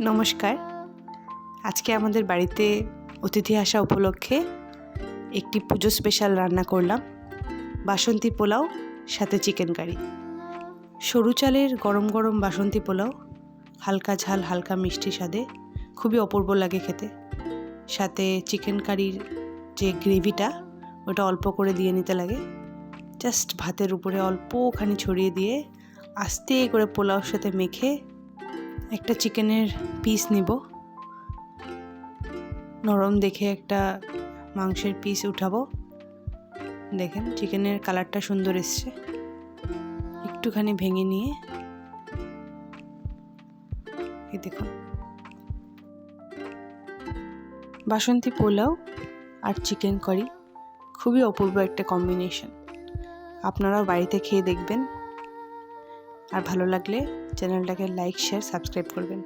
নমস্কার। আজকে আমাদের বাড়িতে অতিথি আসা উপলক্ষে একটি পুজো স্পেশাল রান্না করলাম, বাসন্তী পোলাও সাথে চিকেন কারি। সরু চালের গরম গরম বাসন্তী পোলাও, হালকা ঝাল হালকা মিষ্টি স্বাদে খুবই অপূর্ব লাগে খেতে। সাথে চিকেন কারির যে গ্রেভিটা ওটা অল্প করে দিয়ে নিতে লাগে, জাস্ট ভাতের উপরে অল্পখানি ছড়িয়ে দিয়ে আস্তে করে পোলাওর সাথে মেখে একটা চিকেনের পিস নিব, নরম দেখে একটা মাংসের পিস উঠাবো। দেখেন চিকেনের কালারটা সুন্দর এসছে, একটুখানি ভেঙে নিয়ে এই দেখুন বাসন্তী পোলাও আর চিকেন কারি খুবই অপূর্ব একটা কম্বিনেশন। আপনারাও বাড়িতে খেয়ে দেখবেন, আর ভালো লাগলে চ্যানেলটাকে লাইক শেয়ার সাবস্ক্রাইব করবেন।